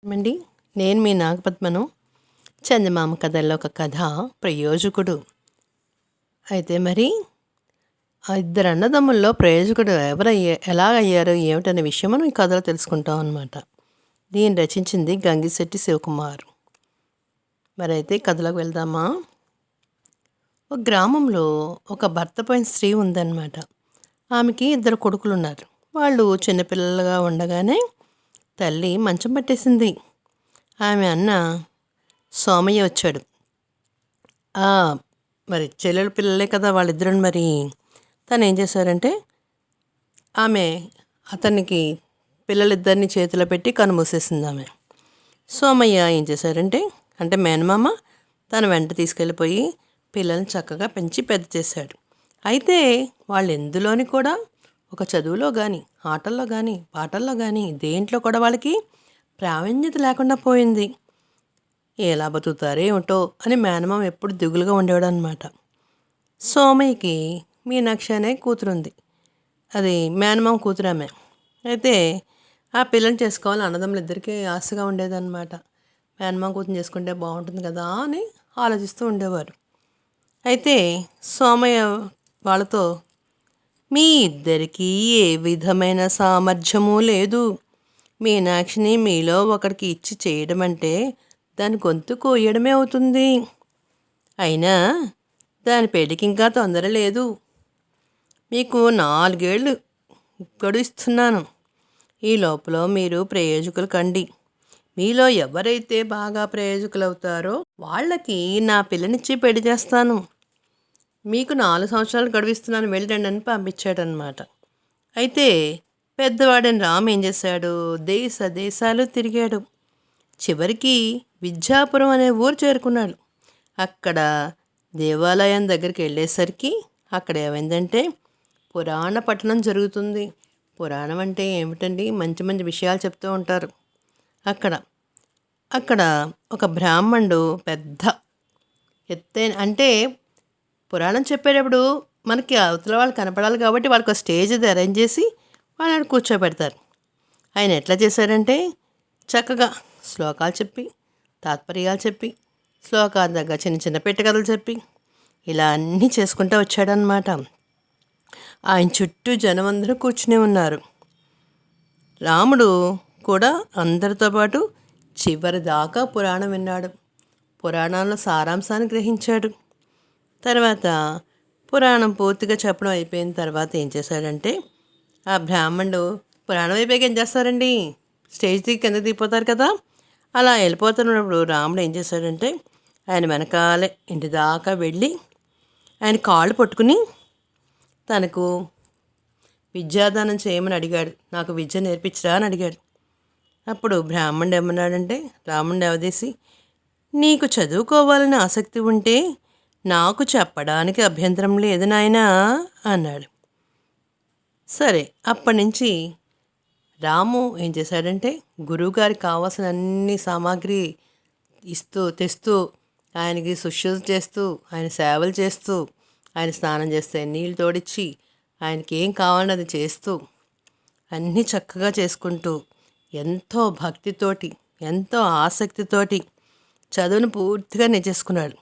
అండి. నేను మీ నాగపద్మను. చందమామ కథల్లో ఒక కథ ప్రయోజకుడు. అయితే మరి ఆ ఇద్దరు అన్నదమ్ముల్లో ప్రయోజకుడు ఎలా అయ్యారు ఏమిటనే విషయం మనం ఈ కథలో తెలుసుకుంటాం అన్నమాట. దీన్ని రచించింది గంగిశెట్టి శివకుమార్. మరి అయితే కథలోకి వెళ్దామా? ఒక గ్రామంలో ఒక భర్త పోయిన స్త్రీ ఉందన్నమాట. ఆమెకి ఇద్దరు కొడుకులు ఉన్నారు. వాళ్ళు చిన్నపిల్లలుగా ఉండగానే తల్లి మంచం పట్టేసింది. ఆమె అన్న సోమయ్య వచ్చాడు. మరి చెల్లెలు పిల్లలే కదా వాళ్ళిద్దరు. మరి తను ఏం చేశారంటే ఆమె అతనికి పిల్లలిద్దరిని చేతిలో పెట్టి కనుమూసేసింది ఆమె. సోమయ్య ఏం చేశారంటే అంటే మేనమామ తన వెంట తీసుకెళ్ళిపోయి పిల్లల్ని చక్కగా పెంచి పెద్ద చేశాడు. అయితే వాళ్ళు ఎందులోని కూడా ఒక చదువులో కానీ ఆటల్లో కానీ పాటల్లో కానీ దేంట్లో కూడా వాళ్ళకి ప్రావీణ్యత లేకుండా పోయింది. ఎలా బతుకుతారో ఏమిటో అని మేనమామ ఎప్పుడు దిగులుగా ఉండేవాడు అనమాట. సోమయ్యకి మీనాక్షి అనే కూతురుంది. అది మేనమామ కూతురు ఆమె. అయితే ఆ పిల్లని చేసుకోవాలని అన్నదమ్ములు ఇద్దరికీ ఆశగా ఉండేదన్నమాట. మేనమామ కూతురు చేసుకుంటే బాగుంటుంది కదా అని ఆలోచిస్తూ ఉండేవారు. అయితే సోమయ్య వాళ్ళతో మీ ఇద్దరికీ ఏ విధమైన సామర్థ్యము లేదు. మీనాక్షిని మీలో ఒకరికి ఇచ్చి చేయడం అంటే దాని గొంతు కోయడమే అవుతుంది. అయినా దాని పెళ్ళికి ఇంకా తొందర లేదు. మీకు 4 ఏళ్ళు గడువిస్తున్నాను. ఈ లోపల మీరు ప్రయోజకులు కండి. మీలో ఎవరైతే బాగా ప్రయోజకులు అవుతారో వాళ్ళకి నా పిల్లనిచ్చి పెళ్లి చేస్తాను. మీకు 4 సంవత్సరాలు గడువిస్తున్నాను, వెళ్ళండి అని పంపించాడనమాట. అయితే పెద్దవాడని రామ్ ఏం చేశాడు? దేశాలు తిరిగాడు. చివరికి విద్యాపురం అనే ఊరు చేరుకున్నాడు. అక్కడ దేవాలయం దగ్గరికి వెళ్ళేసరికి అక్కడ ఏమైందంటే పురాణ పఠనం జరుగుతుంది. పురాణం అంటే ఏమిటండి? మంచి మంచి విషయాలు చెప్తూ ఉంటారు. అక్కడ ఒక బ్రాహ్మణుడు పెద్ద ఎత్తైన అంటే పురాణం చెప్పేటప్పుడు మనకి అవతల వాళ్ళు కనపడాలి కాబట్టి వాళ్ళకి ఒక స్టేజ్ అది అరేంజ్ చేసి వాళ్ళని కూర్చోబెడతారు. ఆయన ఎట్లా చేశారంటే చక్కగా శ్లోకాలు చెప్పి తాత్పర్యాలు చెప్పి శ్లోకాల దగ్గర చిన్న చిన్న పెట్టకథలు చెప్పి ఇలా అన్నీ చేసుకుంటూ వచ్చాడనమాట. ఆయన చుట్టూ జనం అందరూ కూర్చుని ఉన్నారు. రాముడు కూడా అందరితో పాటు చివరి దాకా పురాణం విన్నాడు. పురాణంలో సారాంశాన్ని గ్రహించాడు. తర్వాత పురాణం పూర్తిగా చెప్పడం అయిపోయిన తర్వాత ఏం చేశాడంటే ఆ బ్రాహ్మణుడు పురాణం అయిపోయాక ఏం చేస్తారండి? స్టేజ్ దిగి కింద దిగిపోతారు కదా. అలా వెళ్ళిపోతున్నప్పుడు రాముడు ఏం చేశాడంటే ఆయన వెనకాలే ఇంటి దాకా వెళ్ళి ఆయన కాళ్ళు పట్టుకుని తనకు విద్యాదానం చేయమని అడిగాడు. నాకు విద్య నేర్పించరా అని అడిగాడు. అప్పుడు బ్రాహ్మణుడు ఏమన్నాడంటే రాముడిని అవదేసి నీకు చదువుకోవాలని ఆసక్తి ఉంటే నాకు చెప్పడానికి అభ్యంతరం లేదు నాయనా అన్నాడు. సరే, అప్పటి నుంచి రాము ఏం చేశాడంటే గురువుగారికి కావాల్సిన అన్ని సామాగ్రి తెస్తూ ఆయనకి శుశ్రూష చేస్తూ ఆయన సేవలు చేస్తూ ఆయన స్నానం చేస్తే నీళ్ళు తోడిచ్చి ఆయనకి ఏం కావాలని అది చేస్తూ అన్నీ చక్కగా చేసుకుంటూ ఎంతో భక్తితోటి ఎంతో ఆసక్తితోటి చదువును పూర్తిగా నేర్చేసుకున్నాడు.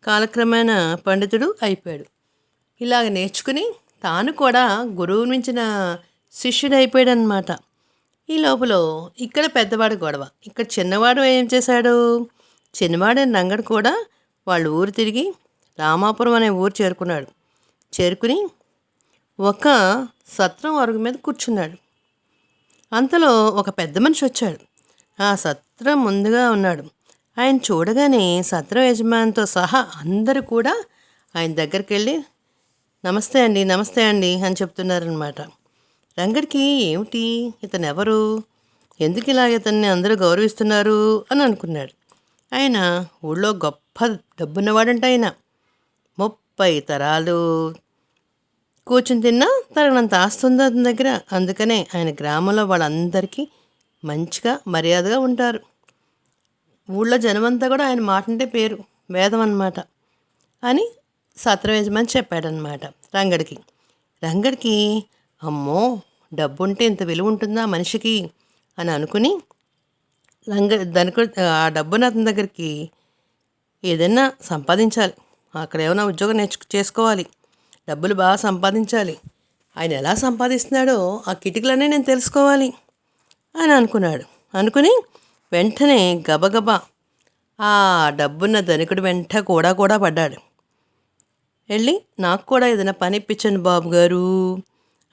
కాలక్రమేణా పండితుడు అయిపోయాడు. ఇలాగ నేర్చుకుని తాను కూడా గురువు మించిన శిష్యుడు అయిపోయాడు అనమాట. ఈ లోపల ఇక్కడ పెద్దవాడు గొడవ. ఇక్కడ చిన్నవాడు ఏం చేశాడు? చిన్నవాడైన రంగడు కూడా వాళ్ళ ఊరు తిరిగి రామాపురం అనే ఊరు చేరుకుని ఒక సత్రం అరుగు మీద కూర్చున్నాడు. అంతలో ఒక పెద్ద మనిషి వచ్చాడు. ఆ సత్రం ముందుగా ఉన్నాడు. ఆయన చూడగానే సత్రం యజమానితో సహా అందరూ కూడా ఆయన దగ్గరికి వెళ్ళి నమస్తే అండి అని చెప్తున్నారనమాట. రంగడికి ఏమిటి, ఇతను ఎవరు, ఎందుకు ఇలా ఇతన్ని అందరూ గౌరవిస్తున్నారు అని అనుకున్నాడు. ఆయన ఊళ్ళో గొప్ప డబ్బున్నవాడంట. ఆయన 30 తరాలు కూర్చుని తిన్నా తగినంత ఆస్తుంది అతని దగ్గర. అందుకనే ఆయన గ్రామంలో వాళ్ళందరికీ మంచిగా మర్యాదగా ఉంటారు. ఊళ్ళో జనమంతా కూడా ఆయన మాట అంటే పేరు వేదం అన్నమాట అని సత్రం యజమాని చెప్పాడనమాట రంగడికి. అమ్మో, డబ్బు ఉంటే ఇంత విలువ ఉంటుందా మనిషికి అని అనుకుని ధనికుడు ఆ డబ్బుని అతని దగ్గరికి ఏదైనా సంపాదించాలి, అక్కడ ఏమైనా ఉద్యోగం చేసుకోవాలి, డబ్బులు బాగా సంపాదించాలి, ఆయన ఎలా సంపాదిస్తున్నాడో ఆ కిటికలనే నేను తెలుసుకోవాలి అని అనుకున్నాడు. అనుకుని వెంటనే గబగబా ఆ డబ్బున్న ధనికుడు వెంట కూడా పడ్డాడు. వెళ్ళి నాకు కూడా ఏదైనా పని ఇప్పించండి బాబు గారు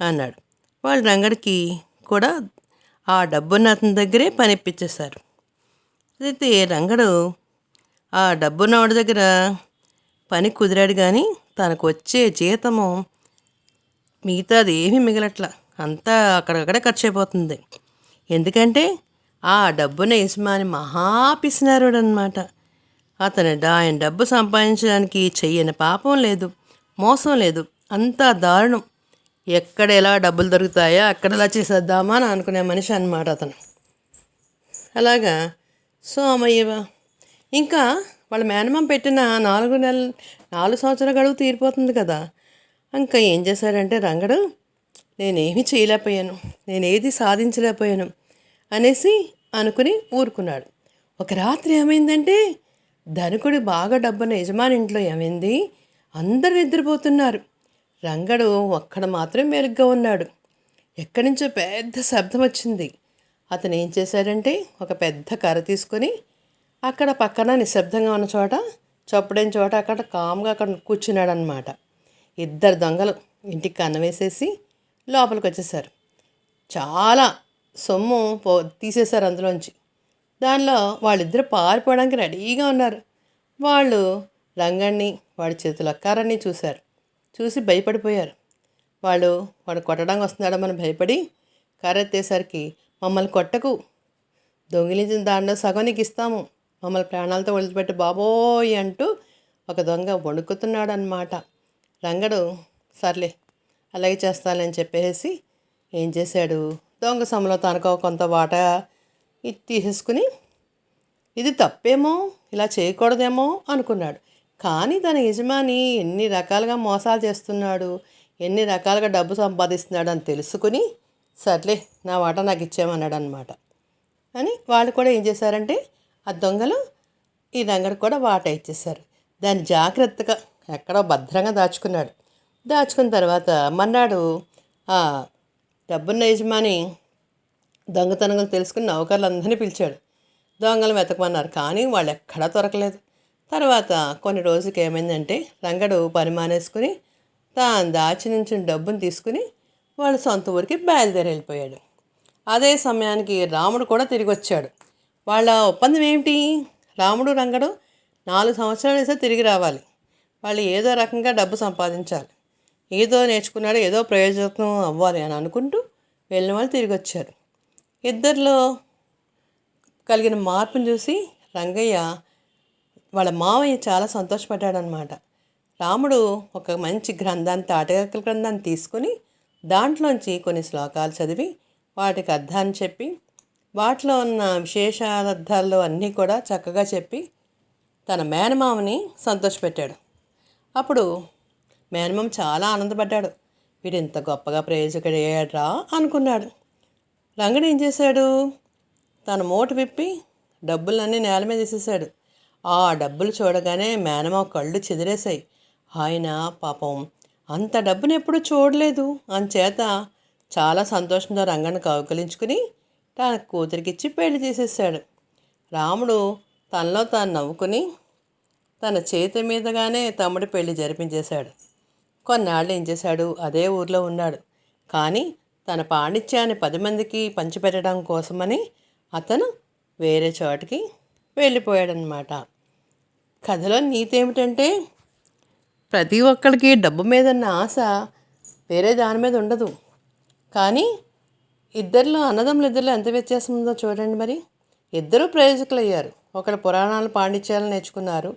అన్నాడు. వాళ్ళు రంగడికి కూడా ఆ డబ్బున్న అతని దగ్గరే పని ఇప్పించేశారు. అయితే రంగడు ఆ డబ్బున్నవాడి దగ్గర పని కుదిరాడు, కానీ తనకు వచ్చే జీతము మిగతాది ఏమీ మిగలట్లా, అంతా అక్కడక్కడే ఖర్చు అయిపోతుంది. ఎందుకంటే ఆ డబ్బున్న యజమాని మహాపిసినారుడు అనమాట. ఆయన డబ్బు సంపాదించడానికి చెయ్యని పాపం లేదు, మోసం లేదు, అంతా దారుణం. ఎక్కడ ఎలా డబ్బులు దొరుకుతాయో అక్కడ ఎలా చేసేద్దామా అని అనుకునే మనిషి అన్నమాట అతను. అలాగా సోమయ్య ఇంకా వాళ్ళ మేనమామ పెట్టిన 4 సంవత్సరాల గడువు తీరిపోతుంది కదా. ఇంకా ఏం చేశాడంటే రంగడు, నేనేమీ చేయలేకపోయాను, నేనేది సాధించలేకపోయాను అనేసి అనుకుని ఊరుకున్నాడు. ఒక రాత్రి ఏమైందంటే ధనికుడి బాగా డబ్బున్న యజమాని ఇంట్లో ఏమైంది, అందరు నిద్రపోతున్నారు. రంగడు ఒక్కడ మాత్రం మెరుగ్గా ఉన్నాడు. ఎక్కడి నుంచో పెద్ద శబ్దం వచ్చింది. అతను ఏం చేశాడంటే ఒక పెద్ద కర్ర తీసుకొని అక్కడ పక్కన నిశ్శబ్దంగా ఉన్న చోట, చప్పుడైన చోట అక్కడ కామ్గా అక్కడ కూర్చున్నాడు అనమాట. 2 దొంగలు ఇంటికి కన్నం వేసేసి లోపలికి వచ్చేసారు. చాలా సొమ్ము తీసేశారు అందులోంచి. దానిలో వాళ్ళిద్దరు పారిపోవడానికి రెడీగా ఉన్నారు. వాళ్ళు రంగణ్ణి వాడి చేతుల కర్రని చూశారు. చూసి భయపడిపోయారు. వాడు కొట్టడానికి వస్తున్నాడో మనం భయపడి కర్ర ఎత్తేసరికి, మమ్మల్ని కొట్టకు, దొంగిలించిన దాంట్లో సగం నీకు ఇస్తాము, మమ్మల్ని ప్రాణాలతో వదిలిపెట్టి బాబోయ్ అంటూ ఒక దొంగ వణుకుతున్నాడు అన్నమాట. రంగడు సర్లే అలాగే చేస్తానని చెప్పేసి ఏం చేశాడు, దొంగ సొమ్ములో తనకో కొంత వాటా తీసేసుకుని ఇది తప్పేమో, ఇలా చేయకూడదేమో అనుకున్నాడు. కానీ తన యజమాని ఎన్ని రకాలుగా మోసాలు చేస్తున్నాడు, ఎన్ని రకాలుగా డబ్బు సంపాదిస్తున్నాడు అని తెలుసుకుని సర్లే నా వాటా నాకు ఇచ్చేయమన్నాడు అనమాట. అని వాళ్ళు కూడా ఏం చేశారంటే ఆ దొంగలు ఈ రంగడు కూడా వాటా ఇచ్చేశారు. దాన్ని జాగ్రత్తగా ఎక్కడో భద్రంగా దాచుకున్నాడు. దాచుకున్న తర్వాత మన్నాడు ఆ డబ్బున్న యజమాని దొంగతనంగా తెలుసుకుని నౌకర్లందరినీ పిలిచాడు. దొంగలు వెతకమన్నారు, కానీ వాళ్ళు ఎక్కడా దొరకలేదు. తర్వాత కొన్ని రోజులకి ఏమైందంటే రంగడు పని మానేసుకుని తాను దాచి నుంచి డబ్బును తీసుకుని వాళ్ళ సొంత ఊరికి బయలుదేరి వెళ్ళిపోయాడు. అదే సమయానికి రాముడు కూడా తిరిగి వచ్చాడు. వాళ్ళ ఒప్పందం ఏమిటి, రాముడు రంగడు 4 సంవత్సరాలు వేస్తే తిరిగి రావాలి, వాళ్ళు ఏదో రకంగా డబ్బు సంపాదించాలి, ఏదో నేర్చుకున్నాడు, ఏదో ప్రయోజనం అవ్వాలి అని అనుకుంటూ వెళ్ళిన వాళ్ళు తిరిగి వచ్చారు. ఇద్దరిలో కలిగిన మార్పును చూసి రంగయ్య వాళ్ళ మావయ్య చాలా సంతోషపడ్డాడనమాట. రాముడు ఒక మంచి గ్రంథాన్ని, తాటకల గ్రంథాన్ని తీసుకొని దాంట్లోంచి కొన్ని శ్లోకాలు చదివి వాటికి అర్థాన్ని చెప్పి వాటిలో ఉన్న విశేషార్థాల్లో అన్నీ కూడా చక్కగా చెప్పి తన మేనమామని సంతోషపెట్టాడు. అప్పుడు మేనమామ చాలా ఆనందపడ్డాడు. వీడు ఇంత గొప్పగా ప్రయోజకుడయ్యాడ్రా అనుకున్నాడు. రంగడు ఏం చేశాడు, తన మూట విప్పి డబ్బులన్నీ నేల మీద వేసేసాడు. ఆ డబ్బులు చూడగానే మేనమామ కళ్ళు చెదిరేశాయి. ఆయన పాపం అంత డబ్బుని ఎప్పుడూ చూడలేదు, అంచేత చాలా సంతోషంతో రంగని కౌగిలించుకుని తన కూతురికిచ్చి పెళ్లి చేసేసాడు. రాముడు తనలో తాను నవ్వుకుని తన చేతి మీదగానే తమ్ముడి పెళ్లి జరిపించేశాడు. కొన్నాళ్ళు ఏం చేశాడు, అదే ఊర్లో ఉన్నాడు. కానీ తన పాండిత్యాన్ని 10 మందికి పంచిపెట్టడం కోసమని అతను వేరే చోటికి వెళ్ళిపోయాడనమాట. కథలో నీతి ఏమిటంటే ప్రతి ఒక్కరికి డబ్బు మీద ఉన్న ఆశ వేరే దాని మీద ఉండదు. కానీ అన్నదమ్ములిద్దరిలో ఎంత వ్యత్యాసం ఉందో చూడండి. మరి ఇద్దరూ ప్రయోజకులు అయ్యారు. ఒకరు పురాణాలు పాండిత్యాలు నేర్చుకున్నారు,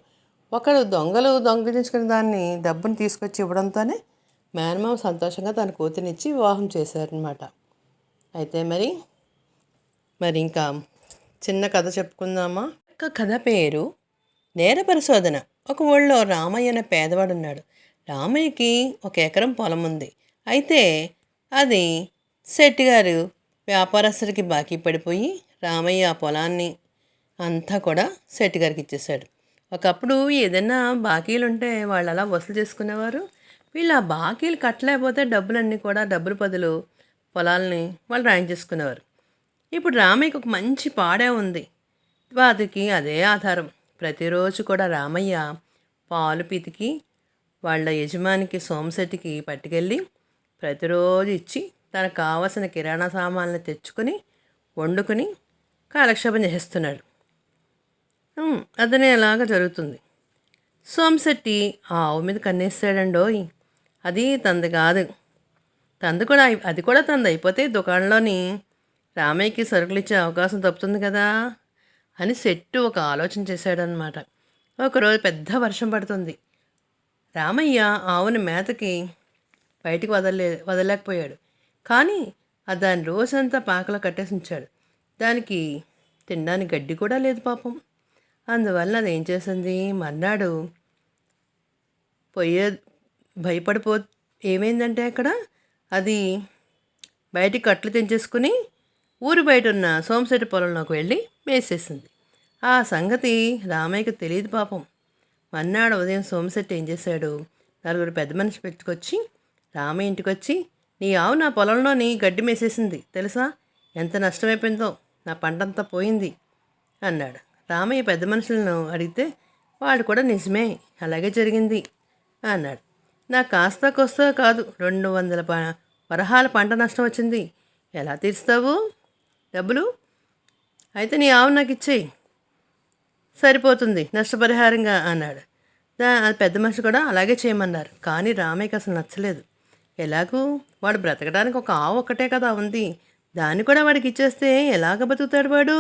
ఒకరు దొంగిలించుకున్న దాన్ని డబ్బుని తీసుకొచ్చి ఇవ్వడంతోనే మేనమామ సంతోషంగా తన కూతురినిచ్చి వివాహం చేశారనమాట. అయితే మరి ఇంకా చిన్న కథ చెప్పుకుందామా. ఒక కథ పేరు నేర పరిశోధన. ఒక ఊళ్ళో రామయ్య అనే పేదవాడు ఉన్నాడు. రామయ్యకి 1 ఎకరం పొలం ఉంది. అయితే అది శెట్టిగారు వ్యాపారస్తుడికి బాకీ పడిపోయి రామయ్య ఆ పొలాన్ని అంతా కూడా శెట్టి గారికి ఇచ్చేశాడు. ఒకప్పుడు ఏదైనా బాకీలుంటే వాళ్ళు అలా వసూలు చేసుకునేవారు. వీళ్ళు ఆ బాకీలు కట్టలేకపోతే డబ్బులన్నీ కూడా డబ్బులు బదులు పొలాల్ని వాళ్ళు రాయించేసుకునేవారు. ఇప్పుడు రామయ్యకి ఒక మంచి పాడే ఉంది. వాటికి అదే ఆధారం. ప్రతిరోజు కూడా రామయ్య పాలు పితికి వాళ్ళ యజమానికి సోమశెట్టికి పట్టుకెళ్ళి ప్రతిరోజు ఇచ్చి తనకు కావలసిన కిరాణా సామాన్లు తెచ్చుకొని వండుకొని కాలక్షేపం చేసేస్తున్నాడు. అదనే అలాగా జరుగుతుంది. సోమశెట్టి ఆ ఆవు మీద కన్నేస్తాడండోయ్. అది తంది కాదు. అది కూడా తంది అయిపోతే దుకాణంలోని రామయ్యకి సరుకులు ఇచ్చే అవకాశం తప్పుతుంది కదా అని శెట్టు ఒక ఆలోచన చేశాడనమాట. ఒకరోజు పెద్ద వర్షం పడుతుంది. రామయ్య ఆవుని మేతకి బయటికి వదలలేకపోయాడు. కానీ దాని రోజంతా పాకలో కట్టేసి ఉంచాడు. దానికి తినడానికి గడ్డి కూడా లేదు పాపం. అందువల్ల అది ఏం చేసింది, మర్నాడు భయపడిపో ఏమైందంటే అక్కడ అది బయటికి కట్లు తెంచేసుకుని ఊరు బయట ఉన్న సోమశెట్టి పొలంలోకి వెళ్ళి మేసేసింది. ఆ సంగతి రామయ్యకి తెలియదు పాపం. మర్నాడు ఉదయం సోమశెట్టి ఏం చేశాడు, నలుగురు పెద్ద మనిషి పెట్టుకొచ్చి రామయ్య ఇంటికి వచ్చి, నీ ఆవు నా పొలంలోని గడ్డి మేసేసింది తెలుసా, ఎంత నష్టమైపోయిందో, నా పంటంతా పోయింది అన్నాడు. రామయ్య పెద్ద మనుషులను అడిగితే వాడు కూడా నిజమే అలాగే జరిగింది అన్నాడు. నాకు కాస్త కొస్తా కాదు 200 వరహాల పంట నష్టం వచ్చింది. ఎలా తీరుస్తావు డబ్బులు? అయితే నీ ఆవు నాకు ఇచ్చేయి, సరిపోతుంది నష్టపరిహారంగా అన్నాడు. పెద్ద మనిషి కూడా అలాగే చేయమన్నారు. కానీ రామయ్యకి అసలు నచ్చలేదు. ఎలాగూ వాడు బ్రతకడానికి ఒక ఆవు ఒక్కటే కదా ఉంది, దాన్ని కూడా వాడికి ఇచ్చేస్తే ఎలాగ బతుకుతాడు వాడు?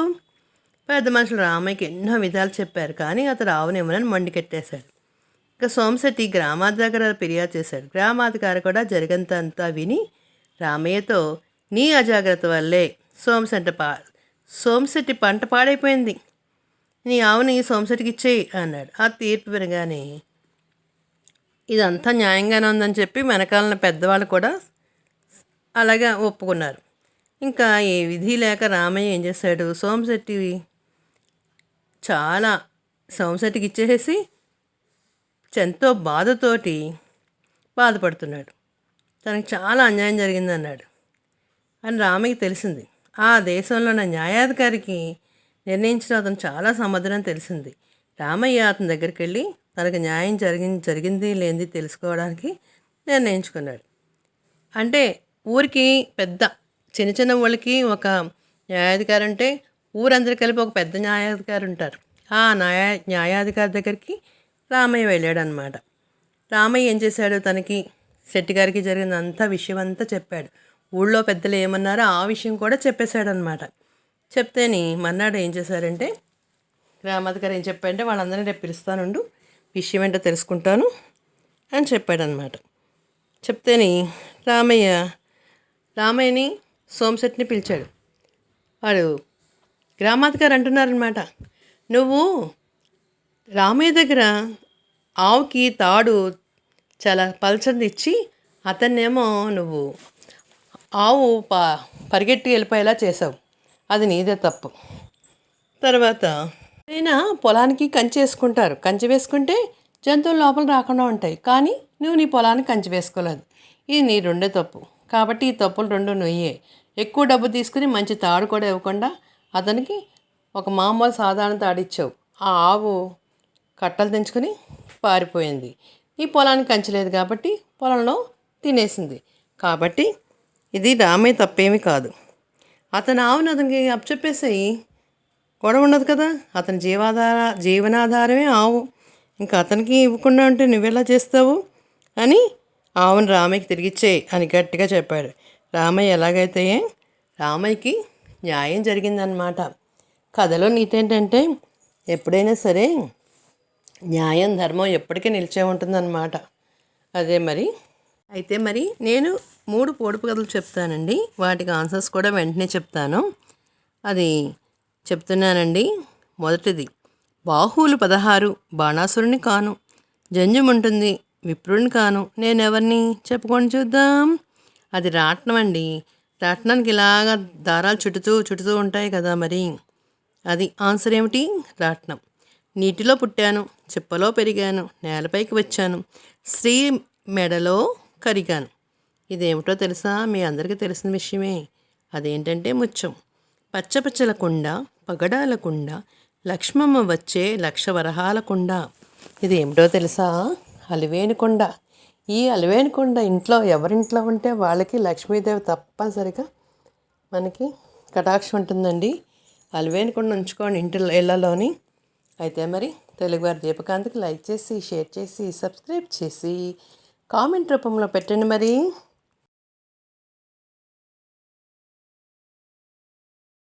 పెద్ద మనుషులు రామయ్యకి ఎన్నో విధాలు చెప్పారు. కానీ అతడు ఆవునేమోనని మండికెట్టేశాడు. ఇక సోమశెట్టి గ్రామాధికారి దగ్గర ఫిర్యాదు చేశాడు. గ్రామాధికారి కూడా జరిగంతంతా విని రామయ్యతో, నీ అజాగ్రత్త వల్లే సోమశెట్టి పంట పాడైపోయింది, నీ ఆవుని సోమశెట్టికి ఇచ్చేయి అన్నాడు. ఆ తీర్పు వినగానే ఇదంతా న్యాయంగానే ఉందని చెప్పి వెనకాలన పెద్దవాళ్ళు కూడా అలాగే ఒప్పుకున్నారు. ఇంకా ఏ విధి లేక రామయ్య ఏం చేశాడు, సోమశెట్టికి ఇచ్చేసి ఎంతో బాధపడుతున్నాడు. తనకు చాలా అన్యాయం జరిగిందన్నాడు అని రామయ్యకి తెలిసింది. ఆ దేశంలో ఉన్న న్యాయాధికారికి నిర్ణయించిన అతను చాలా సమర్థనని తెలిసింది. రామయ్య అతని దగ్గరికి వెళ్ళి తనకు న్యాయం జరిగింది లేనిది తెలుసుకోవడానికి నిర్ణయించుకున్నాడు. అంటే ఊరికి పెద్ద చిన్న వాళ్ళకి ఒక న్యాయాధికారి ఉంటే ఊరందరూ కలిపి ఒక పెద్ద న్యాయాధికారి ఉంటారు. ఆ న్యాయాధికారి దగ్గరికి రామయ్య వెళ్ళాడు అనమాట. రామయ్య ఏం చేశాడు, తనకి శెట్టి గారికి జరిగిన విషయం అంతా చెప్పాడు. ఊళ్ళో పెద్దలు ఏమన్నారో ఆ విషయం కూడా చెప్పేశాడనమాట. చెప్తేని మర్నాడు ఏం చేశారంటే, గ్రామాధికారి ఏం చెప్పాడంటే, వాళ్ళందరినీ రేపు పిలుస్తానుండు, విషయం ఏంటో తెలుసుకుంటాను అని చెప్పాడనమాట. చెప్తేని రామయ్యని సోమశెట్టిని పిలిచాడు. వాడు గ్రామాధికారి అంటున్నారనమాట, నువ్వు రామయ్య దగ్గర ఆవుకి తాడు చాలా పల్చంది ఇచ్చి అతన్నేమో నువ్వు ఆవు పరిగెట్టి వెళ్ళిపోయేలా చేసావు, అది నీదే తప్పు. తర్వాత అయినా పొలానికి కంచి వేసుకుంటారు, కంచి వేసుకుంటే జంతువులు లోపల రాకుండా ఉంటాయి, కానీ నువ్వు నీ పొలానికి కంచి వేసుకోలేదు, ఇది నీ రెండే తప్పు. కాబట్టి ఈ తప్పులు రెండు నువ్వే. ఎక్కువ డబ్బు తీసుకుని మంచి తాడు కూడా ఇవ్వకుండా అతనికి ఒక మామూలు సాధారణ తాడిచ్చావు. ఆ ఆవు కట్టలు తెంచుకొని పారిపోయింది. నీ పొలానికి కంచలేదు కాబట్టి పొలంలో తినేసింది. కాబట్టి ఇది రామయ్య తప్పేమీ కాదు. అతని ఆవును అతనికి అప్పచెప్పేసాయి, గొడవ ఉండదు కదా. అతని జీవనాధారమే ఆవు, ఇంకా అతనికి ఇవ్వకుండా ఉంటే నువ్వెలా చేస్తావు అని ఆవును రామయ్యకి తిరిగిచ్చేయి అని గట్టిగా చెప్పాడు. రామయ్య ఎలాగైతే రామయ్యకి న్యాయం జరిగిందనమాట. కథలో నీతి ఏంటంటే, ఎప్పుడైనా సరే న్యాయం ధర్మం ఎప్పటికీ నిలిచే ఉంటుందన్నమాట. అదే అయితే నేను 3 పొడుపు కథలు చెప్తానండి. వాటికి ఆన్సర్స్ కూడా వెంటనే చెప్తాను. అది చెప్తున్నానండి. మొదటిది, బాహువులు 16, బాణాసురుని కాను, జంజుముంటుంది విప్రుని కాను, నేనెవరిని చెప్పుకొని చూద్దాం. అది రాట్నం అండి. రాట్నానికి ఇలాగా దారాలు చుట్టుతూ ఉంటాయి కదా మరి. అది ఆన్సర్ ఏమిటి? రాట్నం. నీటిలో పుట్టాను, చిప్పలో పెరిగాను, నేలపైకి వచ్చాను, స్త్రీ మెడలో కరిగాను. ఇదేమిటో తెలుసా? మీ అందరికీ తెలిసిన విషయమే. అదేంటంటే ముత్యం. పచ్చపచ్చల కుండ, పగడాల కుండ, లక్ష్మమ్మ వచ్చే లక్ష వరహాల కుండ. ఇదేమిటో తెలుసా? అలివేని కొండ. ఈ అలివేని కొండ ఇంట్లో ఎవరింట్లో ఉంటే వాళ్ళకి లక్ష్మీదేవి తప్పనిసరిగా మనకి కటాక్షం ఉంటుందండి. అలివేని కొండ ఉంచుకోండి ఇళ్ళలోని. అయితే మరి తెలుగువారి దీపకాంత్కి లైక్ చేసి, షేర్ చేసి, సబ్స్క్రైబ్ చేసి, కామెంట్ రూపంలో పెట్టండి మరి.